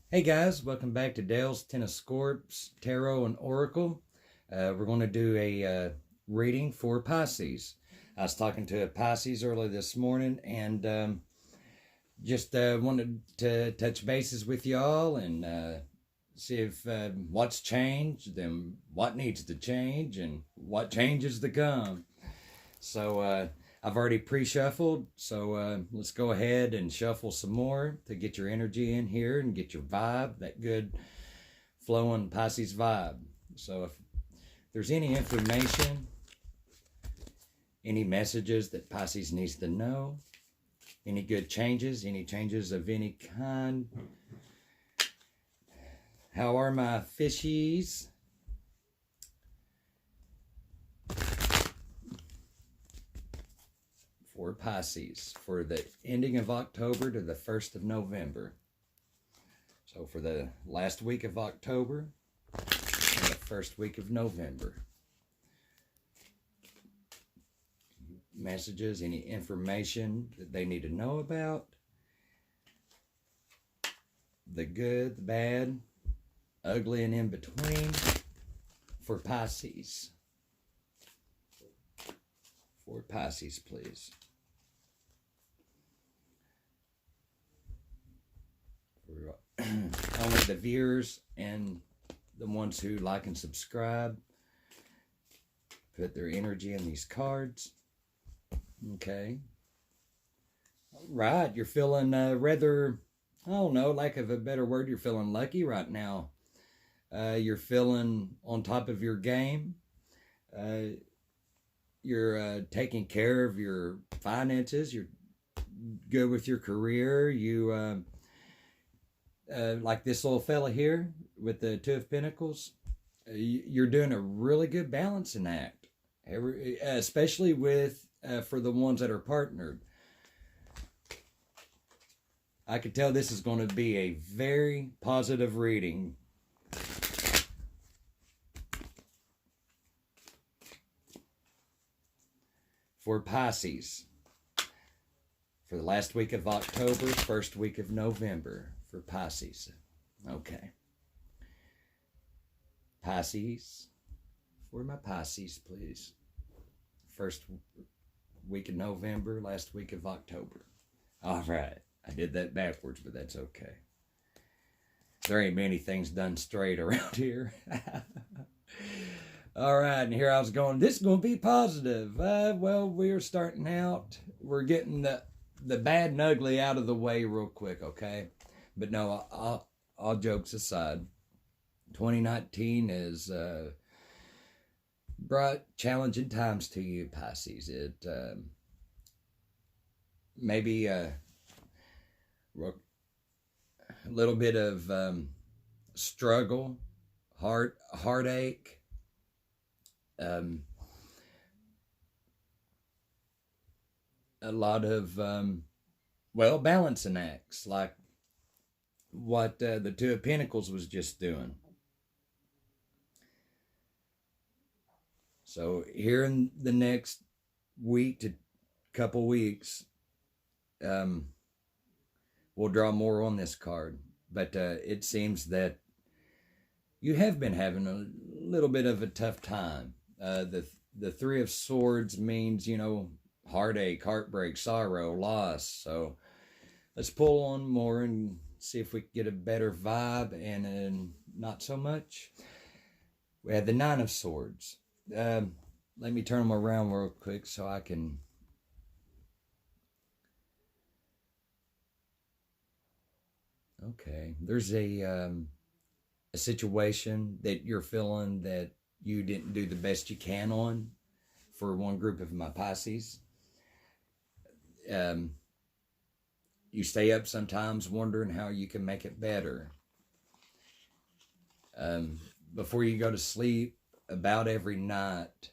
Hey guys, welcome back to Dale's Ten of Scorps Tarot and Oracle. We're going to do a reading for Pisces. I was talking to a Pisces early this morning and just wanted to touch bases with y'all and see if what's changed, then what needs to change, and what changes to come. So I've already pre-shuffled, so let's go ahead and shuffle some more to get your energy in here and get your vibe, that good flowing Pisces vibe. So if there's any information, any messages that Pisces needs to know, any good changes, any changes of any kind. How are my fishies? For Pisces, for the ending of October to the 1st of November. So for the last week of October and the first week of November. Messages, any information that they need to know about. The good, the bad, ugly, and in between for Pisces. For Pisces, please. For only the viewers and the ones who like and subscribe put their energy in these cards. Okay. All right, you're feeling rather, I don't know, lack of a better word, you're feeling lucky right now. You're feeling on top of your game. You're taking care of your finances. You're good with your career. You like this little fella here with the Two of Pentacles. You're doing a really good balancing act, especially with for the ones that are partnered. I could tell this is going to be a very positive reading. For Pisces, for the last week of October, first week of November, for Pisces. Okay. Pisces, for my Pisces, please. First week of November, last week of October. All right. I did that backwards, but that's okay. There ain't many things done straight around here. All right, and here I was going, this is going to be positive. Well, we're starting out. We're getting the bad and ugly out of the way real quick, okay? But no, all jokes aside, 2019 is brought challenging times to you, Pisces. It maybe a little bit of struggle, heartache. A lot of balancing acts like what the Two of Pentacles was just doing. So here in the next week to couple weeks, we'll draw more on this card, but it seems that you have been having a little bit of a tough time. The Three of Swords means, heartache, heartbreak, sorrow, loss. So let's pull on more and see if we can get a better vibe and not so much. We have the Nine of Swords. Let me turn them around real quick so I can... Okay, there's a situation that you're feeling that you didn't do the best you can on for one group of my Pisces. You stay up sometimes wondering how you can make it better. Before you go to sleep, about every night,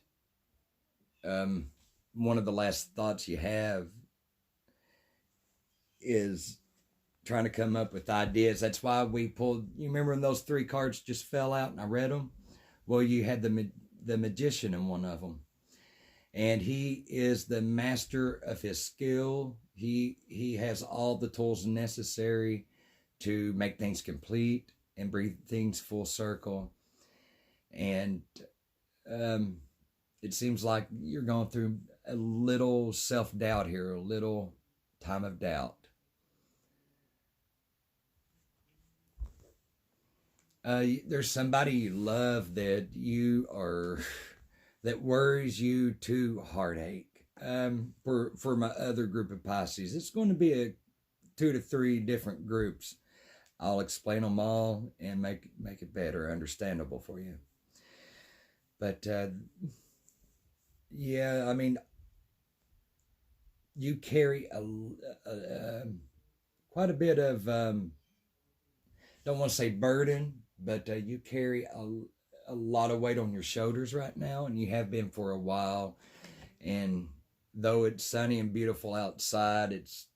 one of the last thoughts you have is trying to come up with ideas. That's why we pulled, you remember when those three cards just fell out and I read them? Well, you had the magician in one of them. And he is the master of his skill. He has all the tools necessary to make things complete and bring things full circle. And it seems like you're going through a little self-doubt here, a little time of doubt. There's somebody you love that that worries you to heartache. For my other group of Pisces, it's going to be a 2 to 3 different groups. I'll explain them all and make it better understandable for you. But yeah, I mean, you carry quite a bit of don't want to say burden, but you carry a lot of weight on your shoulders right now, and you have been for a while. And though it's sunny and beautiful outside, it's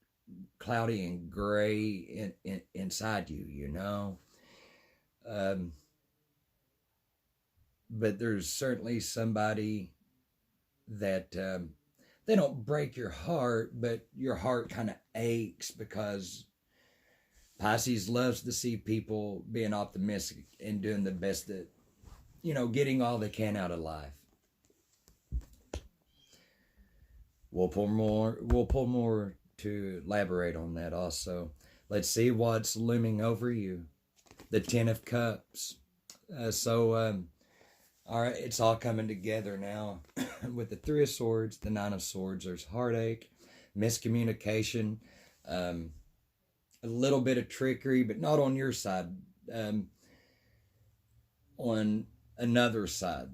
cloudy and gray inside you, you know. But there's certainly somebody that they don't break your heart, but your heart kind of aches, because Pisces loves to see people being optimistic and doing the best that, you know, getting all they can out of life. We'll pull more to elaborate on that also. Let's see what's looming over you. The Ten of Cups. All right, it's all coming together now. With the Three of Swords, the Nine of Swords, there's heartache, miscommunication, a little bit of trickery, but not on your side, on another side.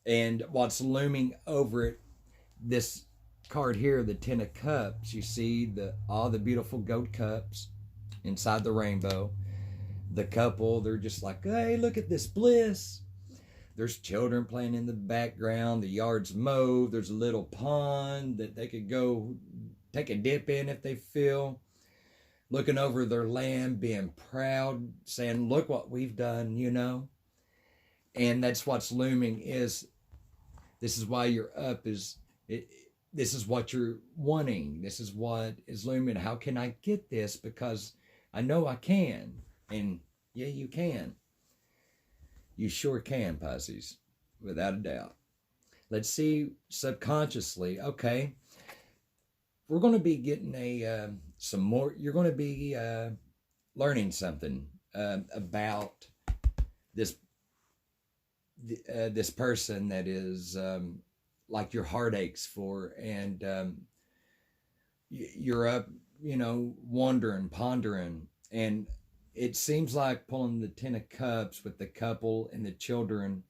And what's looming over it, this card here, the Ten of Cups, you see all the beautiful gold cups inside the rainbow. The couple, they're just like, hey, look at this bliss. There's children playing in the background. The yard's mowed. There's a little pond that they could go take a dip in if they feel. Looking over their land, being proud, saying, look what we've done, you know. And that's what's looming is, this is why you're up, this is what you're wanting. This is what is looming. How can I get this? Because I know I can. And yeah, you can. You sure can, Pisces, without a doubt. Let's see subconsciously. Okay, we're going to be getting some more. You're going to be learning something about this person that is like your heart aches for, and you're up, you know, wondering, pondering, and it seems like pulling the Ten of Cups with the couple and the children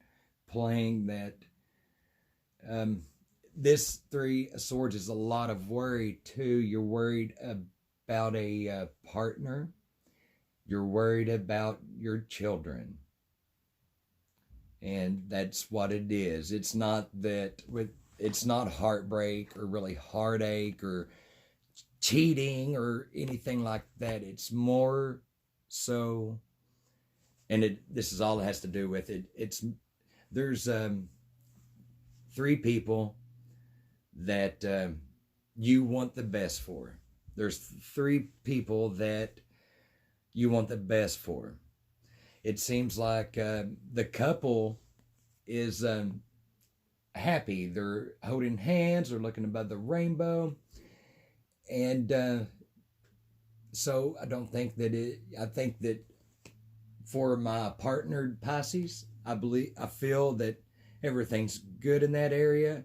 playing that this Three of Swords is a lot of worry too. You're worried about a partner. You're worried about your children. And that's what it is. It's not it's not heartbreak or really heartache or cheating or anything like that. It's more so, and this is all it has to do with it. There's 3 people that you want the best for. There's 3 people that you want the best for. It seems like the couple is happy. They're holding hands. They're looking above the rainbow. And so I think that for my partnered Pisces, I feel that everything's good in that area.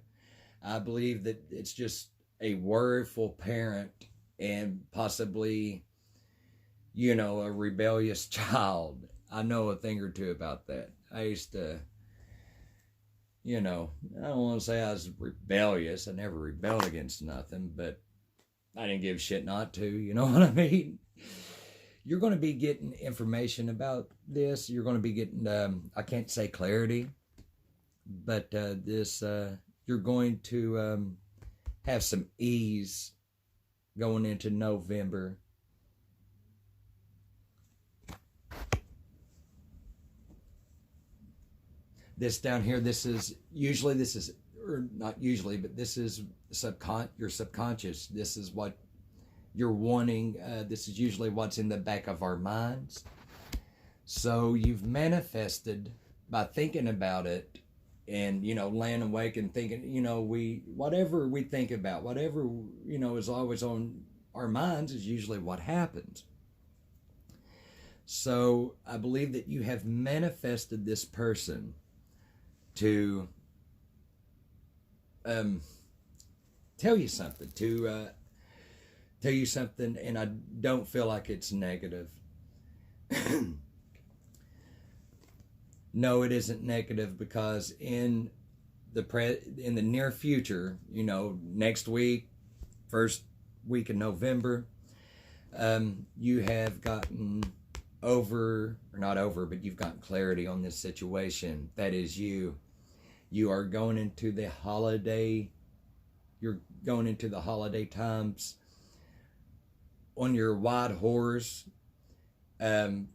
I believe that it's just a worryful parent and possibly, you know, a rebellious child. I know a thing or two about that. I used to, you know, I don't want to say I was rebellious. I never rebelled against nothing, but I didn't give a shit not to, you know what I mean? You're going to be getting information about this. You're going to be getting, I can't say clarity, but you're going to have some ease going into November. This down here, this is or not usually, but this is your subconscious. This is what you're wanting. This is usually what's in the back of our minds. So you've manifested by thinking about it, and laying awake and thinking, whatever we think about, whatever is always on our minds is usually what happens. So I believe that you have manifested this person to tell you something, and I don't feel like it's negative. No, it isn't negative, because in the near future, next week, first week in November, you have gotten but you've gotten clarity on this situation. That is, you are going into the holiday. You're going into the holiday times on your white horse, and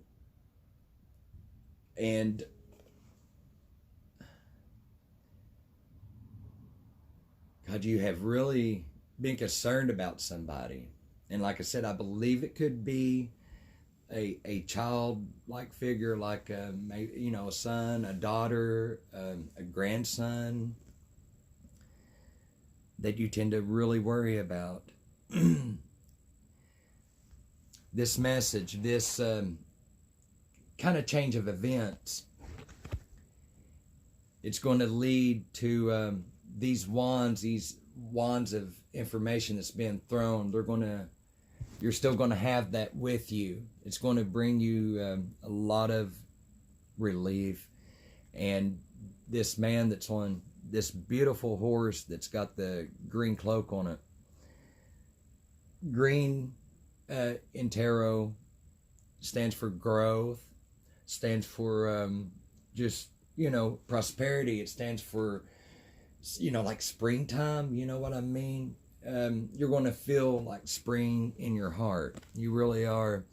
God, you have really been concerned about somebody. And like I said, I believe it could be a child-like figure, like a son, a daughter, a grandson, that you tend to really worry about. This message, this kind of change of events, it's going to lead to these wands of information that's being thrown. You're still going to have that with you. It's going to bring you a lot of relief. And this man that's on this beautiful horse that's got the green cloak on it. Green in tarot stands for growth, stands for just, prosperity. It stands for, like springtime, you know what I mean? You're going to feel like spring in your heart. You really are.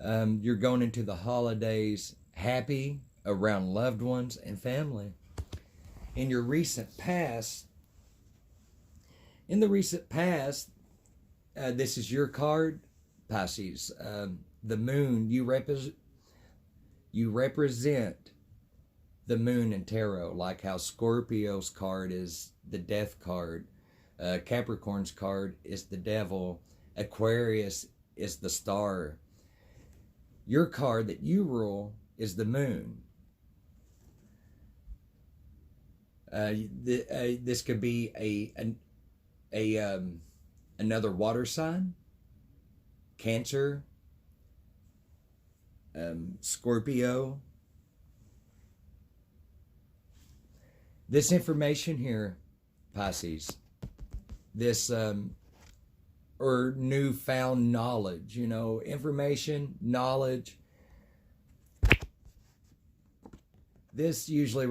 You're going into the holidays happy around loved ones and family. In the recent past, this is your card, Pisces. The moon, you represent the moon in tarot, like how Scorpio's card is the death card. Capricorn's card is the devil. Aquarius is the star. Your card that you rule is the moon. This could be another water sign, Cancer, Scorpio. This information here, Pisces, this or newfound knowledge, information, knowledge. This usually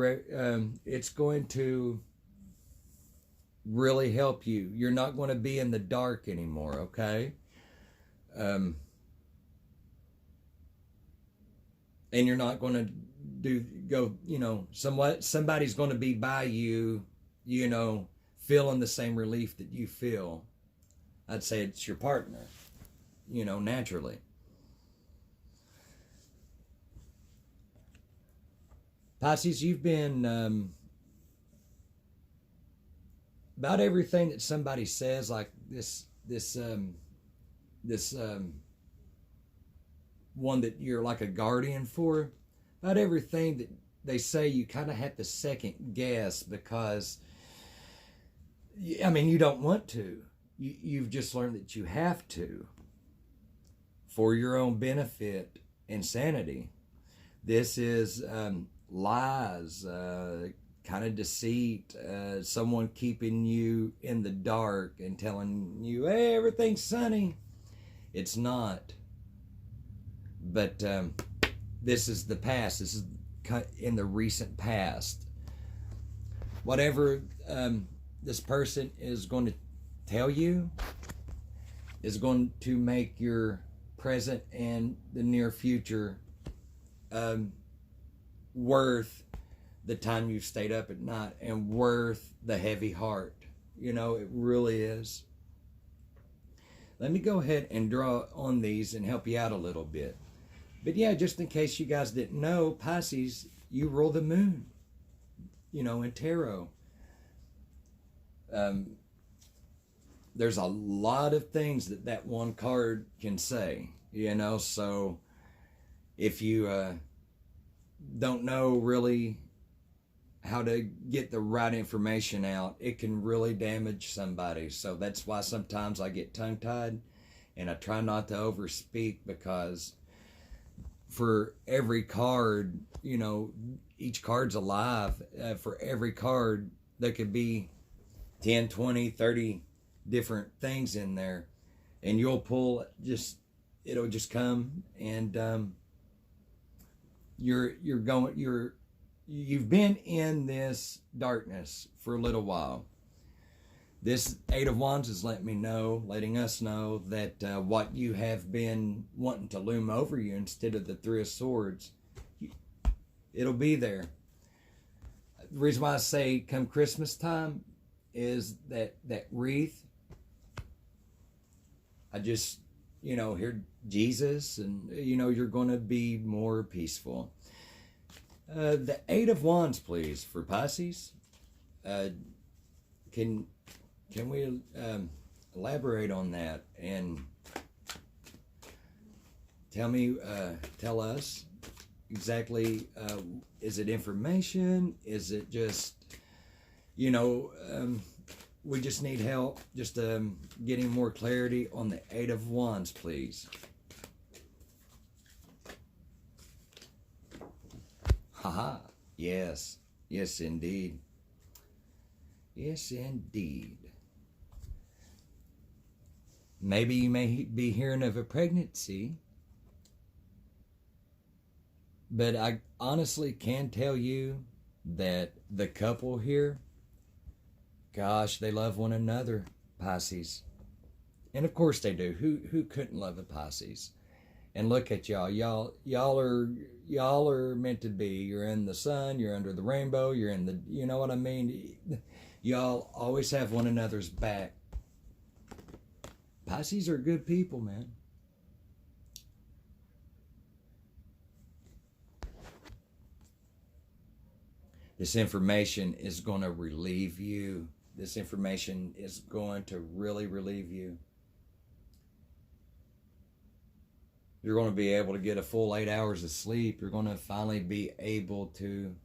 it's going to really help you. You're not going to be in the dark anymore, okay? And you're not going to somebody's going to be by you, feeling the same relief that you feel. I'd say it's your partner, naturally. Pisces, you've been about everything that somebody says, like this one that you're like a guardian for. About everything that they say, you kind of have to second guess, because you don't want to. You've just learned that you have to, for your own benefit and sanity. This is lies, kind of deceit, someone keeping you in the dark and telling you, hey, everything's sunny. It's not. But this is the past. This is in the recent past. Whatever this person is going to tell you is going to make your present and the near future worth the time you've stayed up at night, and worth the heavy heart. It really is. let me go ahead and draw on these and help you out a little bit. But yeah, just in case you guys didn't know, Pisces, you rule the moon, in tarot. There's a lot of things that one card can say, so if you don't know really how to get the right information out, it can really damage somebody. So that's why sometimes I get tongue-tied and I try not to overspeak, because for every card, each card's alive. For every card, there could be 10, 20, 30 different things in there. And you'll pull, it'll just come, and you've been in this darkness for a little while. This Eight of Wands is letting us know that what you have been wanting to loom over you instead of the Three of Swords, it'll be there. The reason why I say come Christmas time is that wreath. I just, hear Jesus, and, you're going to be more peaceful. The Eight of Wands, please, for Pisces. Can we elaborate on that and tell us exactly, is it information? Is it just, we just need help just getting more clarity on the Eight of Wands, please. Haha. Yes. Yes, indeed. Yes, indeed. Maybe you may be hearing of a pregnancy, but I honestly can tell you that the couple here, gosh, they love one another, Pisces. And of course they do. Who couldn't love a Pisces? And look at y'all. Y'all are meant to be. You're in the sun, you're under the rainbow, you're in the, you know what I mean? Y'all always have one another's back. Pisces are good people, man. This information is going to relieve you. This information is going to really relieve you. You're going to be able to get a full 8 hours of sleep. You're going to finally be able to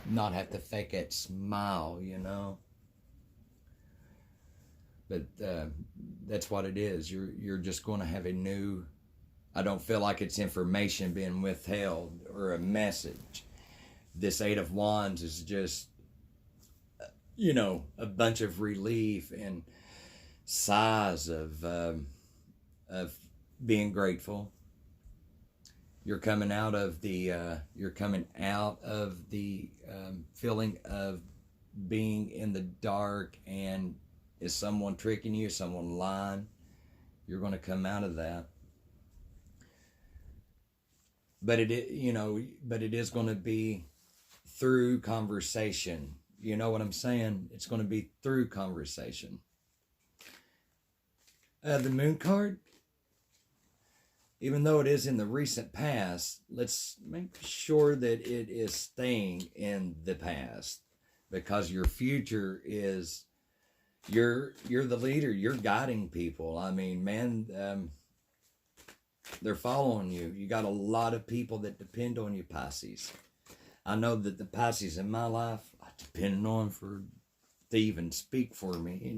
not have to fake that smile, But that's what it is. You're just going to have a new, I don't feel like it's information being withheld or a message. This Eight of Wands is just, a bunch of relief and sighs of being grateful. You're coming out of the feeling of being in the dark, and is someone tricking you, someone lying? You're going to come out of that. But it is going to be through conversation. You know what I'm saying? It's going to be through conversation. The Moon card, even though it is in the recent past, let's make sure that it is staying in the past, because your future is, you're the leader. You're guiding people. I mean, man, they're following you. You got a lot of people that depend on you, Pisces. I know that the Pisces in my life, I depend on to even speak for me,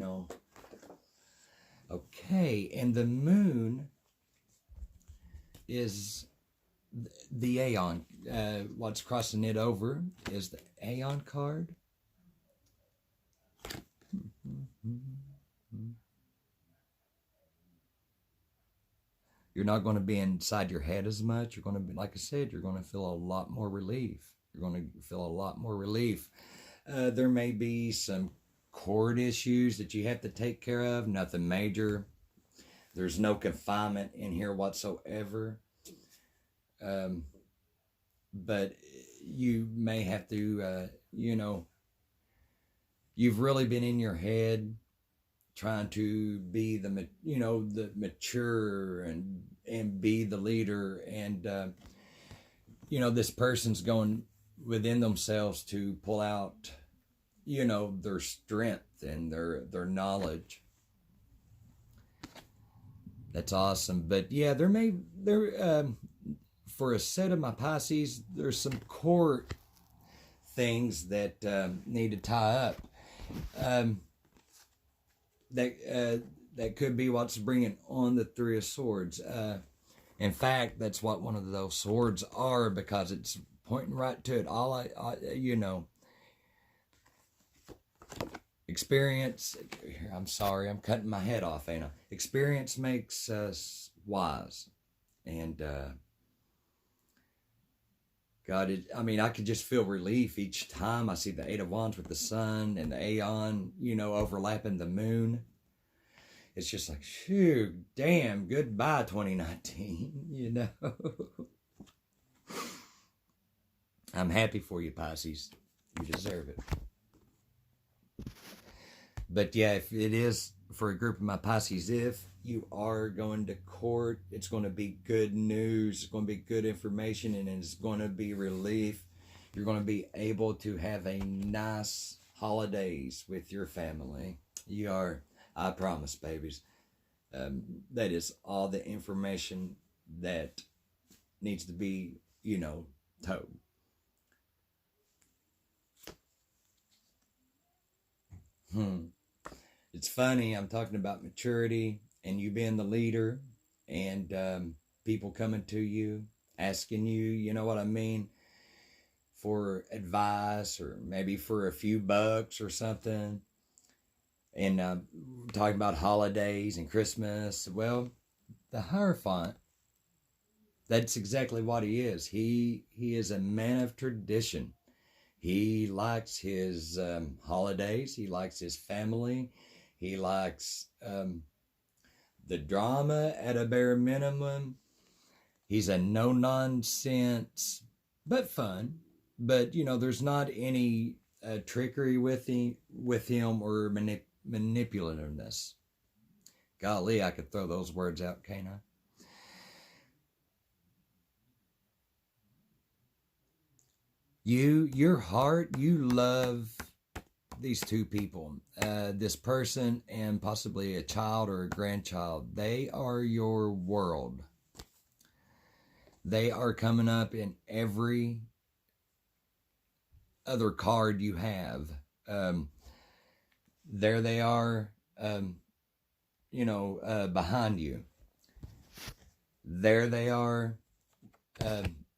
Okay, and the Moon is the Aeon. What's crossing it over is the Aeon card. You're not going to be inside your head as much. You're going to be, like I said, you're going to feel a lot more relief. You're going to feel a lot more relief. There may be some cord issues that you have to take care of. Nothing major. There's no confinement in here whatsoever. But you may have to, you've really been in your head trying to be the, you know, the mature and be the leader. And, you know, this person's going within themselves to pull out, you know, their strength and their knowledge. That's awesome. But yeah, for a set of my Pisces, there's some core things that need to tie up. That could be what's bringing on the Three of Swords. In fact, that's what one of those swords are, because it's pointing right to it. You know, experience. I'm sorry, I'm cutting my head off, ain't I? Experience makes us wise, and God, I mean, I could just feel relief each time I see the Eight of Wands with the Sun and the Aeon, you know, overlapping the Moon. It's just like, shoot, damn, goodbye 2019, you know. I'm happy for you, Pisces. You deserve it. But yeah, if it is for a group of my Pisces, if you are going to court, it's going to be good news, it's going to be good information, and it's going to be relief. You're going to be able to have a nice holidays with your family. You are, I promise, babies. That is all the information that needs to be, you know, told. It's funny, I'm talking about maturity and you being the leader, and people coming to you, asking you, you know what I mean, for advice or maybe for a few bucks or something. And talking about holidays and Christmas. Well, the Hierophant, that's exactly what he is. He is a man of tradition. He likes his holidays. He likes his family. He likes the drama at a bare minimum. He's a no-nonsense, but fun. But, you know, there's not any trickery with him or manipulativeness. Golly, I could throw those words out, can't I? Your heart, you love these two people, this person and possibly a child or a grandchild. They are your world. They are coming up in every other card you have. There they are, you know, behind you. There they are,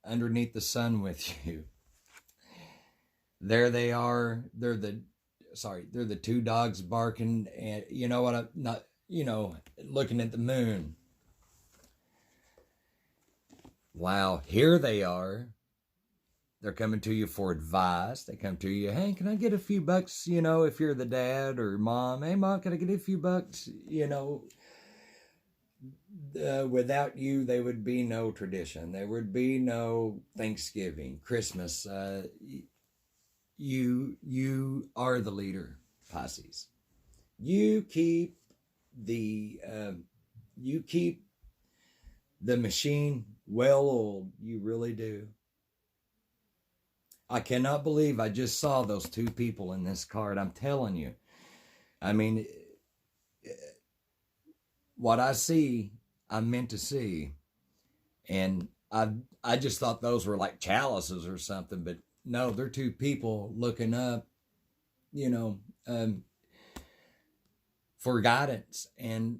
underneath the sun with you. There they are. They're the two dogs barking, and you know what? I'm not, you know, looking at the moon. Wow, here they are. They're coming to you for advice. They come to you, hey, can I get a few bucks? You know, if you're the dad or mom, hey, mom, can I get a few bucks? You know, without you, there would be no tradition. There would be no Thanksgiving, Christmas. You are the leader, Pisces. You keep the machine well oiled. You really do. I cannot believe I just saw those two people in this card. I'm telling you. I mean, what I see, I'm meant to see. And I just thought those were like chalices or something, but no, they're two people looking up, you know, for guidance and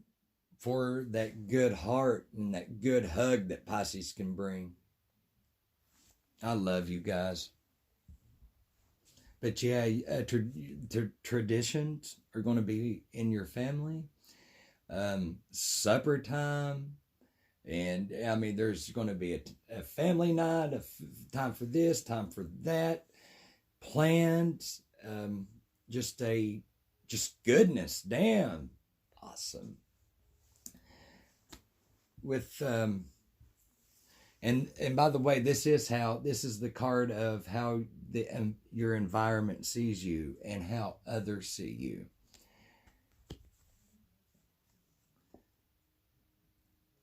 for that good heart and that good hug that Pisces can bring. I love you guys. But yeah, traditions are going to be in your family. Supper time. And I mean, there's going to be a family night, time for this, time for that, plans, just goodness, damn, awesome. With and by the way, this is the card of how your environment sees you and how others see you.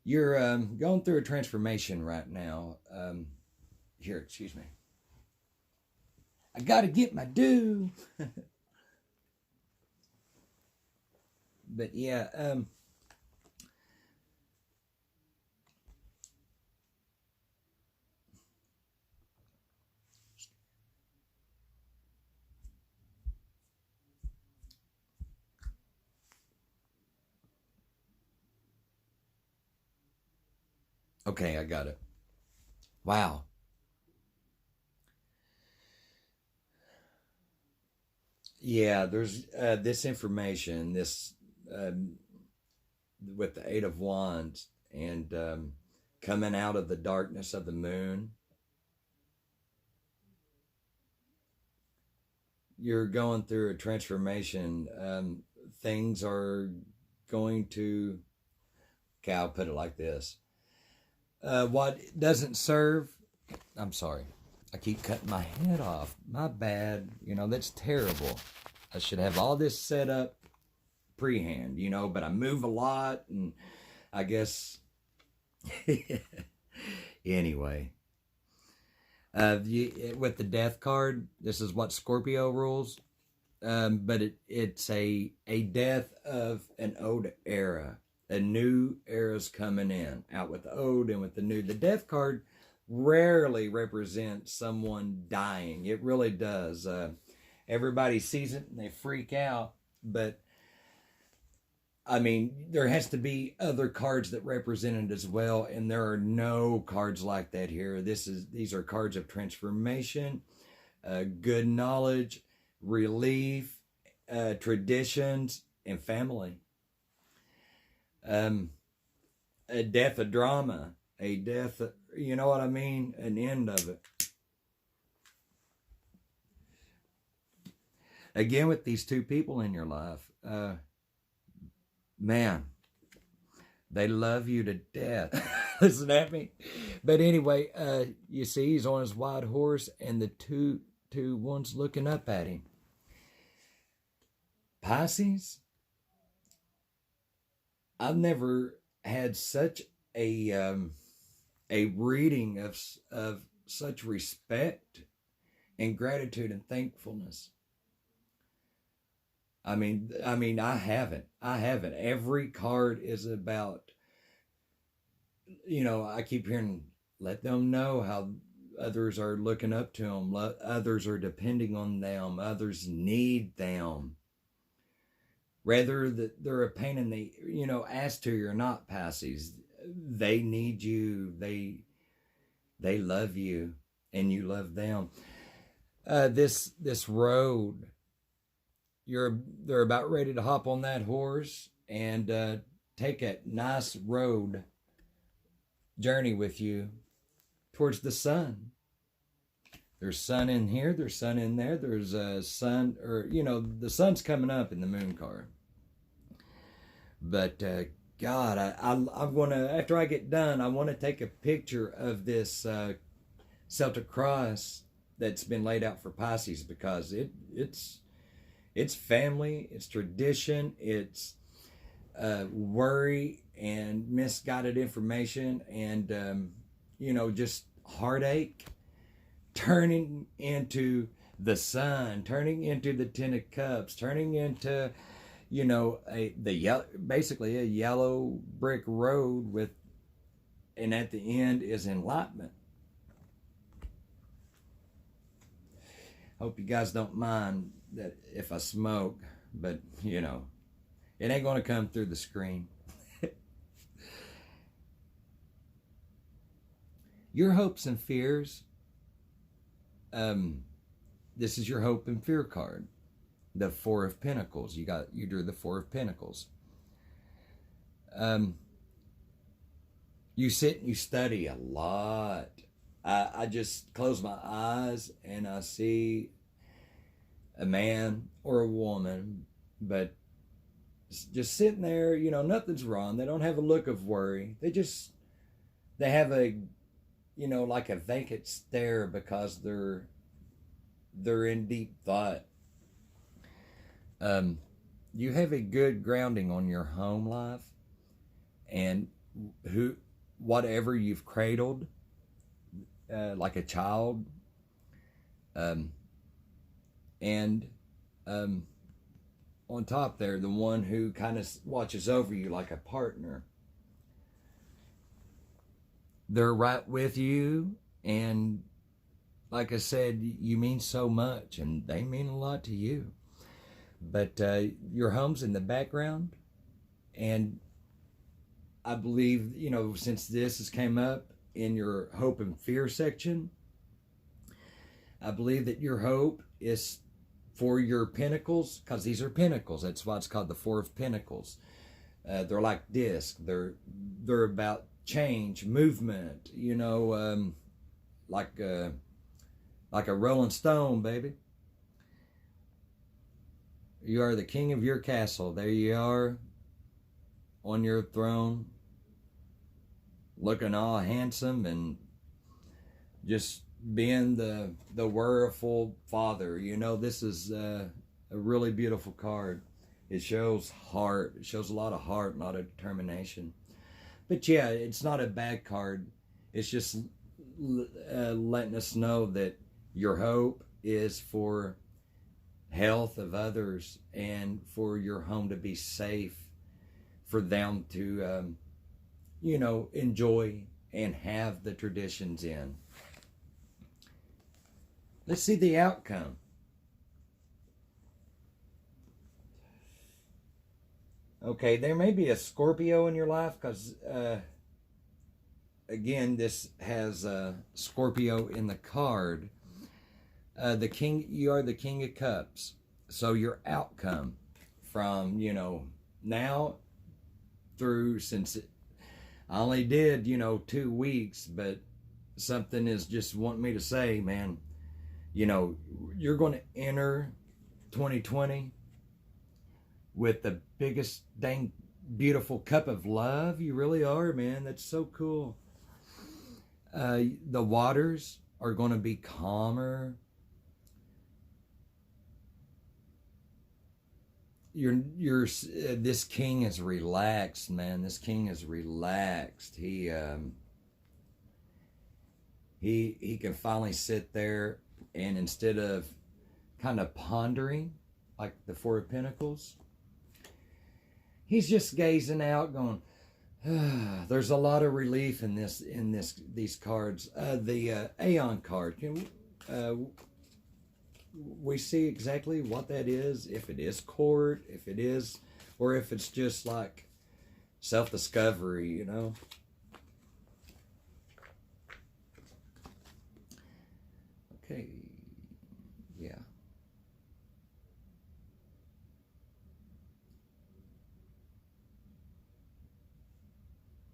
You're going through a transformation right now. Here, excuse me. I got to get my due. But yeah, okay, I got it. Wow. Yeah, there's this information, this um, with the Eight of Wands and coming out of the darkness of the moon. You're going through a transformation. Things are going to, okay, I'll put it like this. What doesn't serve, I'm sorry, I keep cutting my head off. My bad. That's terrible. I should have all this set up pre-hand, but I move a lot, and I guess anyway. With the death card, this is what Scorpio rules, but it's a death of an old era. A new era's coming in, out with the old and with the new. The death card rarely represents someone dying. It really does. Everybody sees it and they freak out, but I mean, there has to be other cards that represent it as well, and there are no cards like that here. These are cards of transformation, good knowledge, relief, traditions, and family. A death of drama, a death, you know what I mean? An end of it. Again, with these two people in your life, man, they love you to death. Listen at me. But anyway, you see he's on his white horse and the two ones looking up at him. Pisces, I've never had such a reading of such respect and gratitude and thankfulness. I mean, I haven't. Every card is about, I keep hearing, let them know how others are looking up to them, others are depending on them, others need them. Whether that they're a pain in the, ass to you or not, Pisces, they need you. They love you, and you love them. This road, they're about ready to hop on that horse and take a nice road journey with you towards the sun. There's sun in here, there's sun in there, there's a sun, or the sun's coming up in the moon card. But God, I want to, after I get done, I want to take a picture of this Celtic cross that's been laid out for Pisces, because it's family, it's tradition, it's worry and misguided information, and just heartache turning into the sun, turning into the Ten of Cups, turning into basically a yellow brick road with, and at the end is enlightenment. Hope you guys don't mind that if I smoke, but it ain't going to come through the screen. Your hopes and fears. This is your hope and fear card. The Four of Pentacles. You drew the Four of Pentacles. You sit and you study a lot. I just close my eyes and I see a man or a woman, but just sitting there, nothing's wrong. They don't have a look of worry. They have a, like a vacant stare, because they're in deep thought. You have a good grounding on your home life, and whatever you've cradled, like a child, and on top there, the one who kind of watches over you like a partner. They're right with you, and like I said, you mean so much, and they mean a lot to you. But your home's in the background, and I believe, since this has came up in your hope and fear section, I believe that your hope is for your pentacles, because these are pentacles. That's why it's called the Four of Pentacles. They're like discs. They're about change, movement, like a rolling stone, baby. You are the king of your castle. There you are on your throne, looking all handsome and just being the worthful father. This is a really beautiful card. It shows heart. It shows a lot of heart, a lot of determination. But yeah, it's not a bad card. It's just letting us know that your hope is for health of others and for your home to be safe, for them to, enjoy and have the traditions in. Let's see the outcome. Okay, there may be a Scorpio in your life because, again, this has Scorpio in the card. You are the King of Cups. So your outcome from, now through, since I only did, 2 weeks, but something is just wanting me to say, man, you're going to enter 2020 with the biggest dang beautiful cup of love. You really are, man. That's so cool. The waters are going to be calmer. This king is relaxed, man. This king is relaxed. He can finally sit there, and instead of kind of pondering like the Four of Pentacles, he's just gazing out, going, there's a lot of relief in these cards. The Aeon card, can we see exactly what that is? If it is court, if it is, or if it's just like self-discovery, Okay, yeah.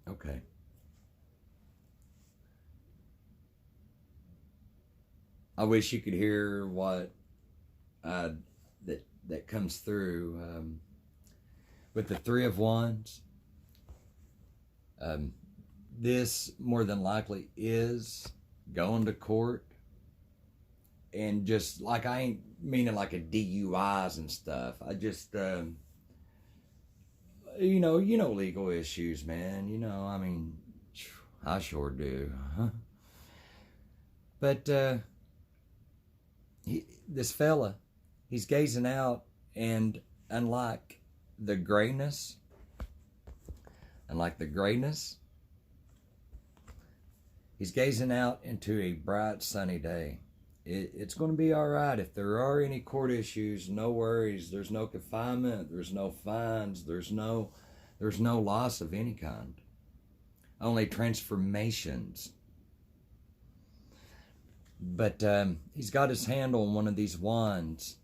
Okay. I wish you could hear what that comes through with the Three of Wands. This more than likely is going to court, and just like, I ain't meaning like a DUIs and stuff. I just legal issues, man. I mean, I sure do. But this fella, he's gazing out, and unlike the grayness, he's gazing out into a bright sunny day. It's going to be all right. If there are any court issues, no worries. There's no confinement. There's no fines. There's no loss of any kind. Only transformations. But he's got his hand on one of these wands.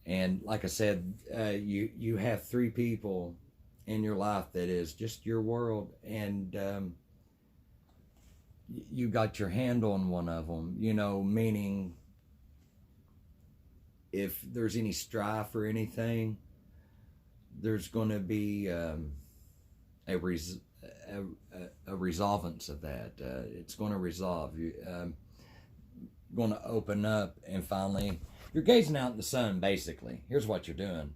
And like I said, you have 3 people in your life that is just your world. And you got your hand on one of them, meaning if there's any strife or anything, there's going to be a resolvence of that. It's going to resolve. You're going to open up, and finally, you're gazing out in the sun, basically. Here's what you're doing.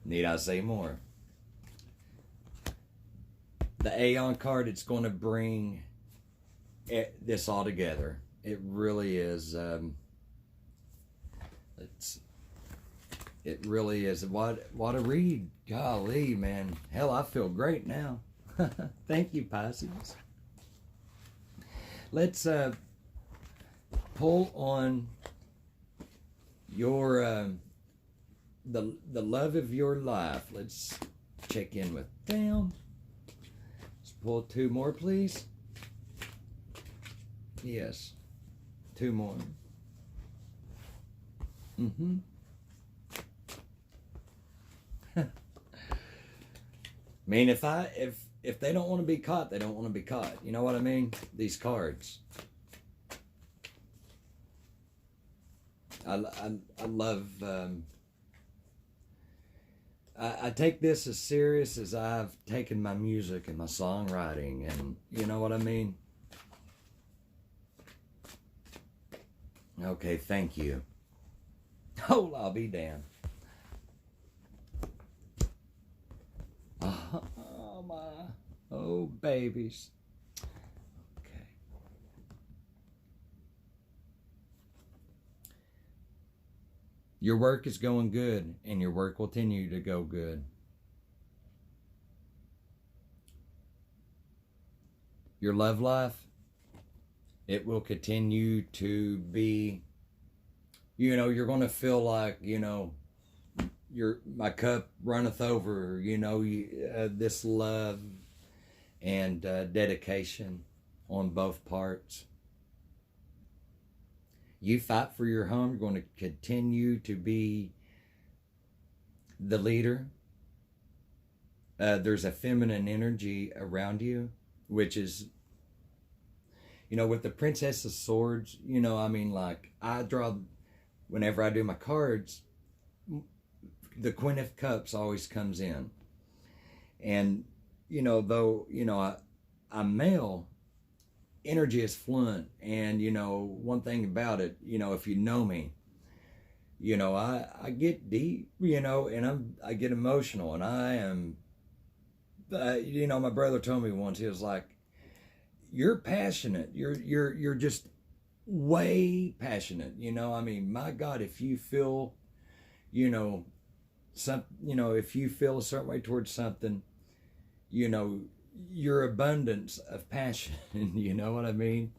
Need I say more? the Aeon card, it's going to bring this all together. It really is. It really is. What a read. Golly, man. Hell, I feel great now. Thank you, Pisces. Let's pull on your the love of your life. Let's check in with them. Let's pull 2 more, please. Yes, 2 more. I mean, if they don't want to be caught, they don't want to be caught. You know what I mean? These cards. I love. I take this as serious as I've taken my music and my songwriting, and you know what I mean? Okay, thank you. Oh, I'll be damned. Oh, my. Oh, babies. Okay. Your work is going good, and your work will continue to go good. Your love life, it will continue to be, you know, you're going to feel like, you know, my cup runneth over, you know, this love and dedication on both parts. You fight for your home. You're going to continue to be the leader. There's a feminine energy around you, which is, you know, with the Princess of Swords, you know, I mean, like, I draw, whenever I do my cards, the Queen of Cups always comes in. And, you know, though, you know, I'm male, energy is fluent. And, you know, one thing about it, you know, if you know me, you know, I get deep, you know, and I get emotional, and I am, you know, my brother told me once, he was like, you're passionate. You're just way passionate. You know, I mean, my God, if you feel, you know, if you feel a certain way towards something, you know, your abundance of passion, you know what I mean?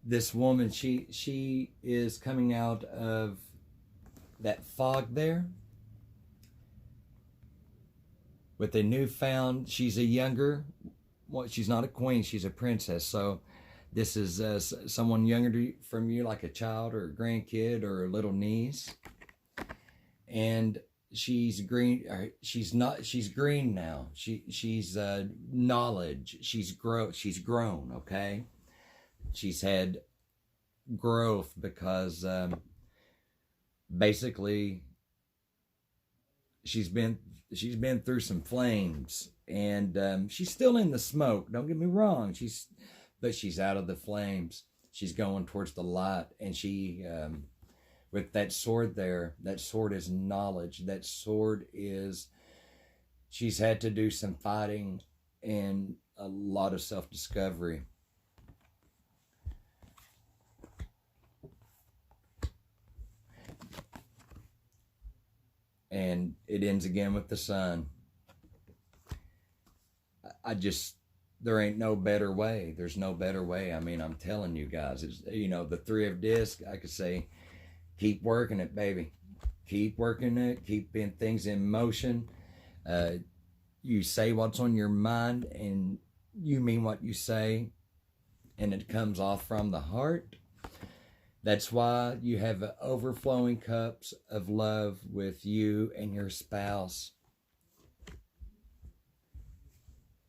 This woman, she is coming out of that fog there with a newfound, she's a younger, well, she's not a queen, she's a princess. So this is someone younger from you, like a child or a grandkid or a little niece. And she's green. She's green now. She's knowledge. She's grown. Okay. She's had growth because basically she's been through some flames, and she's still in the smoke. Don't get me wrong. But she's out of the flames. She's going towards the light, and she, with that sword there, that sword is knowledge. That sword is, she's had to do some fighting and a lot of self-discovery. And it ends again with the sun. There ain't no better way. There's no better way. I mean, I'm telling you guys, it's, you know, the 3 of discs, I could say, keep working it, baby. Keep working it. Keeping things in motion. You say what's on your mind, and you mean what you say, and it comes off from the heart. That's why you have overflowing cups of love with you and your spouse.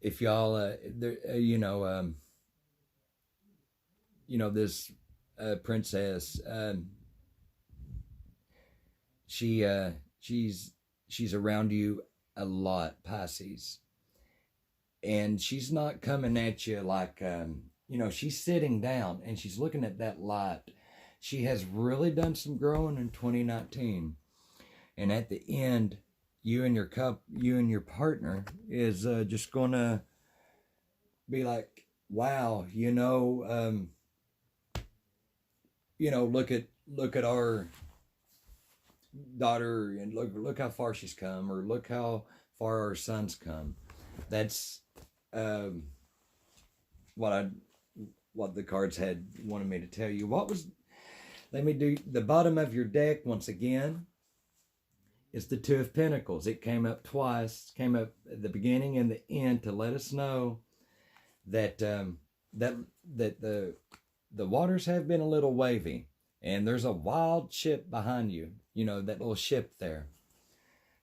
If y'all, this princess, she's around you a lot, Pisces, and she's not coming at you like, she's sitting down and she's looking at that light. She has really done some growing in 2019, and at the end, you and your partner is just gonna be like, wow, look at our daughter, and look how far she's come, or look how far our son's come. That's what the cards had wanted me to tell you. Let me do the bottom of your deck once again. It's the Two of Pentacles. It came up twice. Came up at the beginning and the end to let us know that the waters have been a little wavy, and there's a wild ship behind you. That little ship there.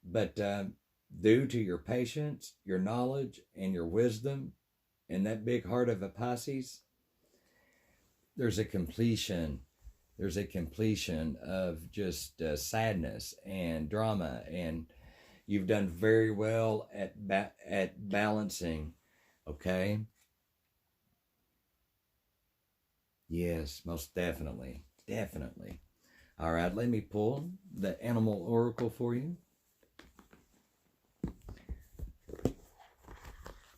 But due to your patience, your knowledge, and your wisdom, and that big heart of a Pisces, there's a completion. There's a completion of just sadness and drama, and you've done very well at balancing. Okay. Yes, most definitely, definitely. All right, let me pull the animal oracle for you.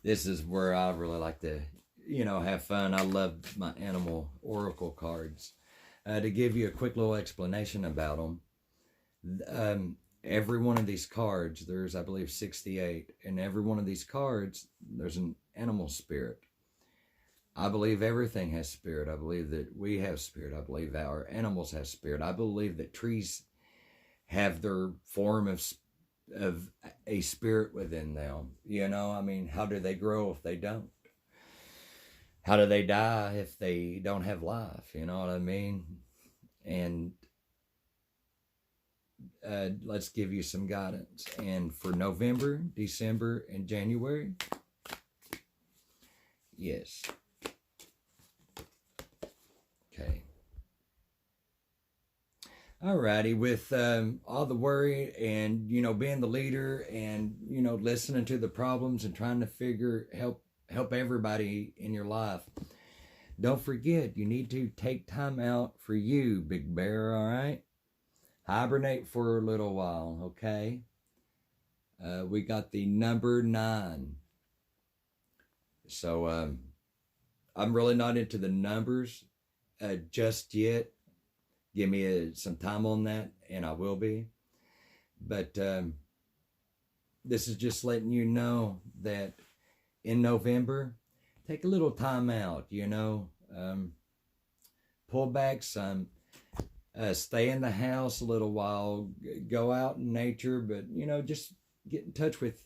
This is where I really like to, have fun. I love my animal oracle cards. To give you a quick little explanation about them, every one of these cards, there's, I believe, 68, and every one of these cards, there's an animal spirit. I believe everything has spirit. I believe that we have spirit. I believe our animals have spirit. I believe that trees have their form of a spirit within them. How do they grow if they don't? How do they die if they don't have life? You know what I mean? And let's give you some guidance. And for November, December, and January, yes. Okay. Alrighty, with all the worry and, being the leader and, listening to the problems and trying to help everybody in your life. Don't forget, you need to take time out for you, Big Bear, all right? Hibernate for a little while, okay? We got the number 9. So I'm really not into the numbers just yet. Give me some time on that, and I will be. But this is just letting you know that in November, take a little time out, pull back some, stay in the house a little while, go out in nature, but, just get in touch with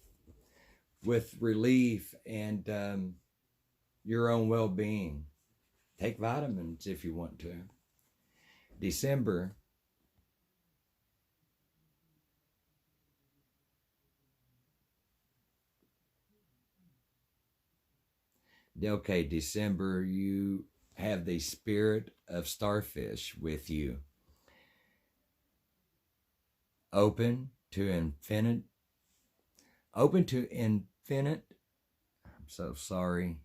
relief and your own well-being. Take vitamins if you want to. December, okay, December, you have the spirit of starfish with you. Open to infinite, I'm so sorry.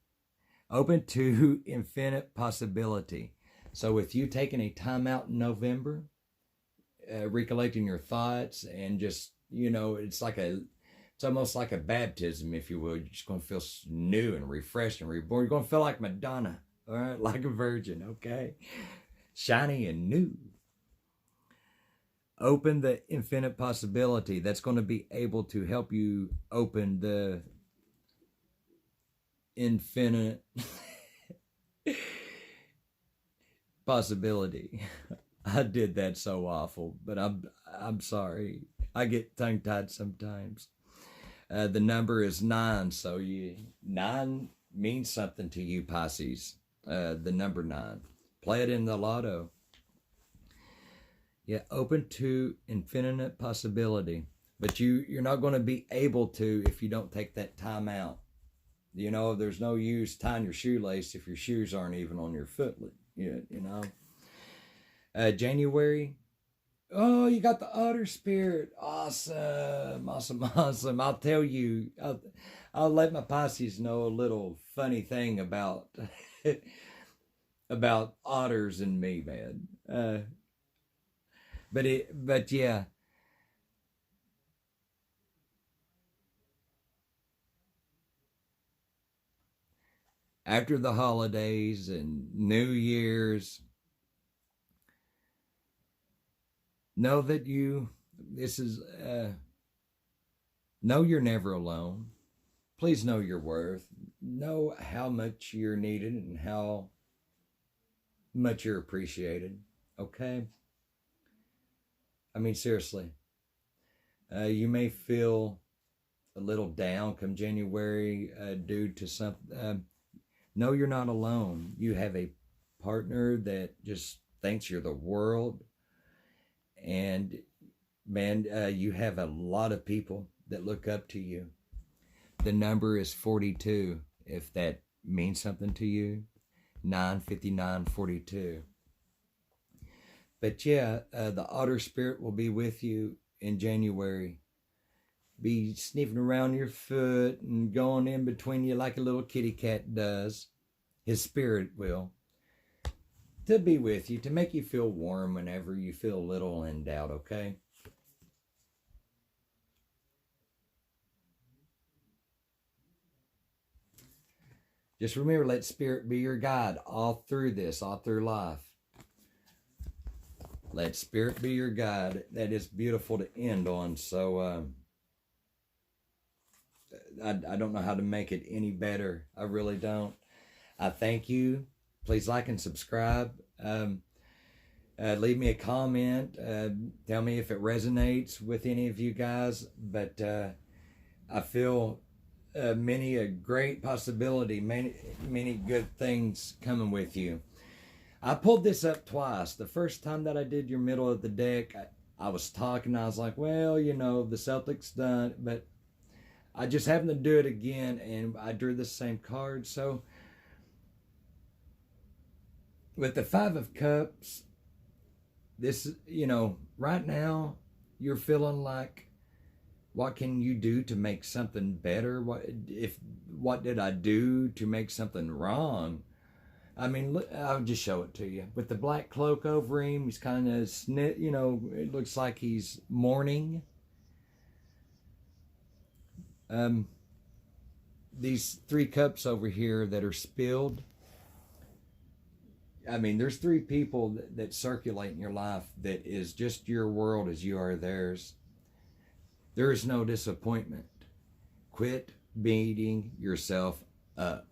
Open to infinite possibility. So with you taking a time out in November, recollecting your thoughts and just, it's almost like a baptism, if you will. You're just going to feel new and refreshed and reborn. You're going to feel like Madonna, all right? Like a virgin, okay? Shiny and new. Open the infinite possibility. That's going to be able to help you open the infinite possibility. I did that so awful, but I'm sorry. I get tongue-tied sometimes. The number is 9, so 9 means something to you, Pisces. The number 9. Play it in the lotto. Yeah, open to infinite possibility. But you're not going to be able to if you don't take that time out. There's no use tying your shoelace if your shoes aren't even on your foot. January. Oh, you got the otter spirit. Awesome, awesome, awesome. I'll tell you, I'll let my Pisces know a little funny thing about about otters and me, man. But yeah. after the holidays and New Year's, know that know you're never alone. Please know your worth. Know how much you're needed and how much you're appreciated. Okay? I mean, seriously. You may feel a little down come January due to something. No, you're not alone. You have a partner that just thinks you're the world. And man, you have a lot of people that look up to you. The number is 42, if that means something to you. 95942. But yeah, the otter spirit will be with you in January. Be sniffing around your foot and going in between you like a little kitty cat does. His spirit will. To be with you, to make you feel warm whenever you feel a little in doubt, okay? Just remember, let spirit be your guide all through this, all through life. Let spirit be your guide. That is beautiful to end on. So I don't know how to make it any better. I really don't. I thank you. Please like and subscribe. Leave me a comment. Tell me if it resonates with any of you guys. But I feel many a great possibility, many good things coming with you. I pulled this up twice. The first time that I did your middle of the deck, I was talking. I was like, well, you know, the Celtics done. But I just happened to do it again, and I drew the same card. So with the Five of Cups, this, you know, right now, you're feeling like, what can you do to make something better? What did I do to make something wrong? I mean, look, I'll just show it to you. With the black cloak over him, he's kind of, you know, it looks like he's mourning. These 3 cups over here that are spilled. I mean, there's 3 people that circulate in your life that is just your world as you are theirs. There is no disappointment. Quit beating yourself up.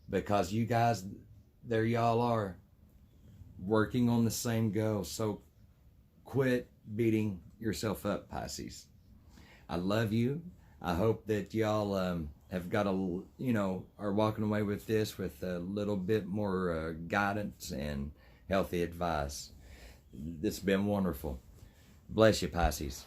Because you guys, there y'all are, working on the same goal. So quit beating yourself up, Pisces. I love you. I hope that y'all have got are walking away with this with a little bit more guidance and healthy advice. This has been wonderful. Bless you, Pisces.